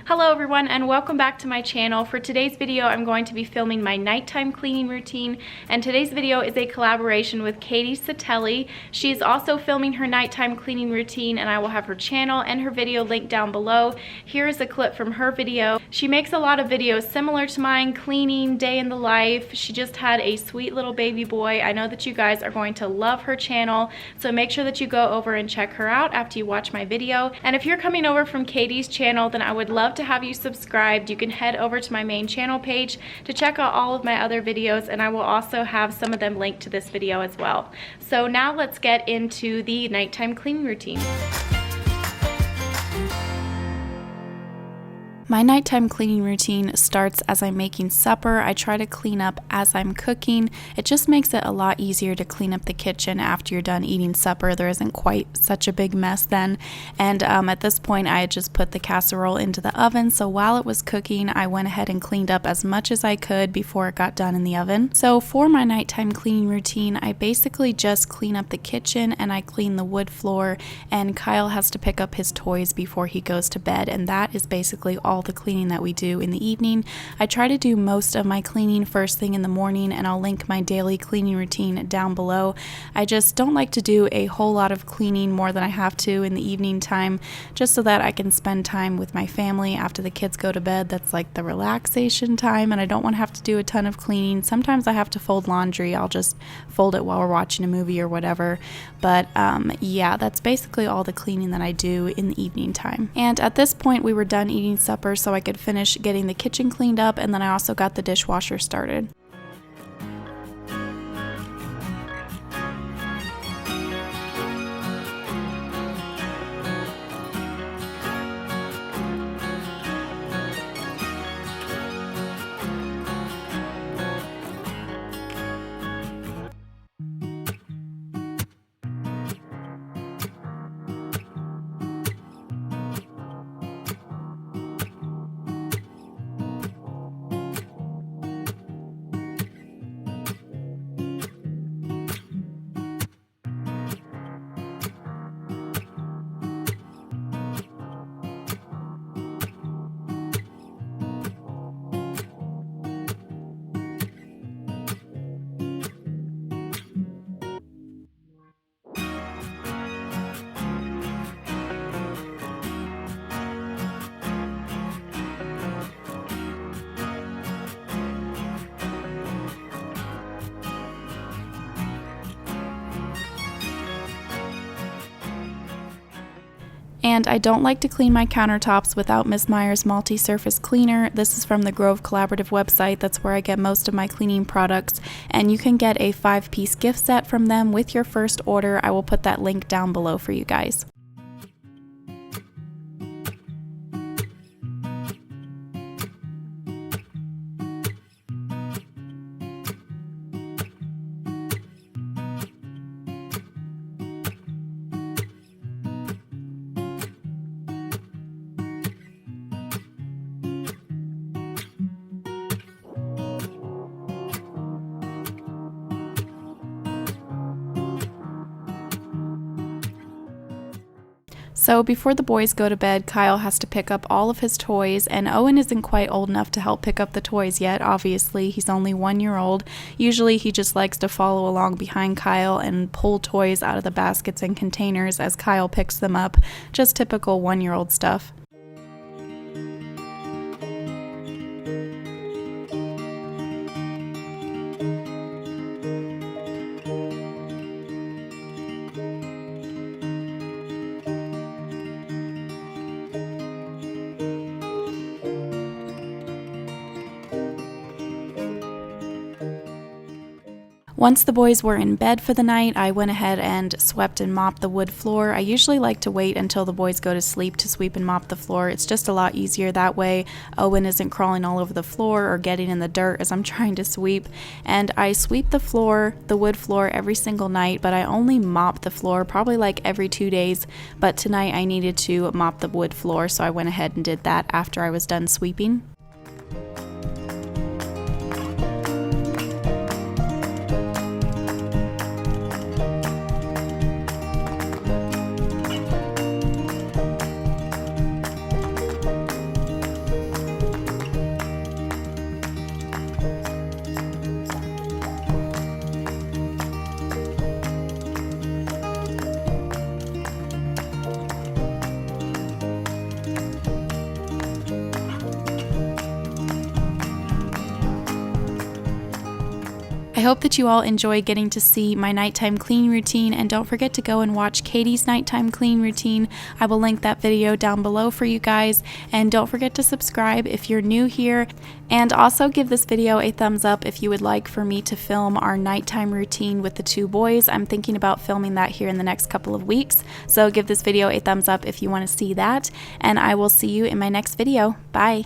Hello everyone and welcome back to my channel. For today's video, I'm going to be filming my nighttime cleaning routine, and today's video is a collaboration with Katie Sottile. She's also filming her nighttime cleaning routine, and I will have her channel and her video linked down below. Here is a clip from her video. She makes a lot of videos similar to mine, cleaning, day in the life. She just had a sweet little baby boy. I know that you guys are going to love her channel, so make sure that you go over and check her out after you watch my video. And if you're coming over from Katie's channel, then I would love to have you subscribed. You can head over to my main channel page to check out all of my other videos, and I will also have some of them linked to this video as well. So now let's get into the nighttime cleaning routine. My nighttime cleaning routine starts as I'm making supper. I try to clean up as I'm cooking. It just makes it a lot easier to clean up the kitchen after you're done eating supper. There isn't quite such a big mess then. And at this point, I had just put the casserole into the oven. So while it was cooking, I went ahead and cleaned up as much as I could before it got done in the oven. So for my nighttime cleaning routine, I basically just clean up the kitchen and I clean the wood floor. And Kyle has to pick up his toys before he goes to bed. And that is basically all the cleaning that we do in the evening. I try to do most of my cleaning first thing in the morning, and I'll link my daily cleaning routine down below. I just don't like to do a whole lot of cleaning more than I have to in the evening time, just so that I can spend time with my family after the kids go to bed. That's like the relaxation time, and I don't want to have to do a ton of cleaning. Sometimes I have to fold laundry. I'll just fold it while we're watching a movie or whatever. But yeah, that's basically all the cleaning that I do in the evening time. And at this point, we were done eating supper, so I could finish getting the kitchen cleaned up, and then I also got the dishwasher started. And I don't like to clean my countertops without Miss Meyer's multi-surface cleaner. This is from the Grove Collaborative website. That's where I get most of my cleaning products. And you can get a 5-piece gift set from them with your first order. I will put that link down below for you guys. So before the boys go to bed, Kyle has to pick up all of his toys, and Owen isn't quite old enough to help pick up the toys yet. Obviously, he's only 1 year old. Usually he just likes to follow along behind Kyle and pull toys out of the baskets and containers as Kyle picks them up. Just typical 1-year-old stuff. Once the boys were in bed for the night, I went ahead and swept and mopped the wood floor. I usually like to wait until the boys go to sleep to sweep and mop the floor. It's just a lot easier that way. Owen isn't crawling all over the floor or getting in the dirt as I'm trying to sweep. And I sweep the floor, the wood floor, every single night, but I only mop the floor probably like every 2 days. But tonight I needed to mop the wood floor, so I went ahead and did that after I was done sweeping. I hope that you all enjoy getting to see my nighttime cleaning routine, and don't forget to go and watch Katie's nighttime cleaning routine. I will link that video down below for you guys, and don't forget to subscribe if you're new here, and also give this video a thumbs up if you would like for me to film our nighttime routine with the two boys. I'm thinking about filming that here in the next couple of weeks, so give this video a thumbs up if you want to see that, and I will see you in my next video. Bye!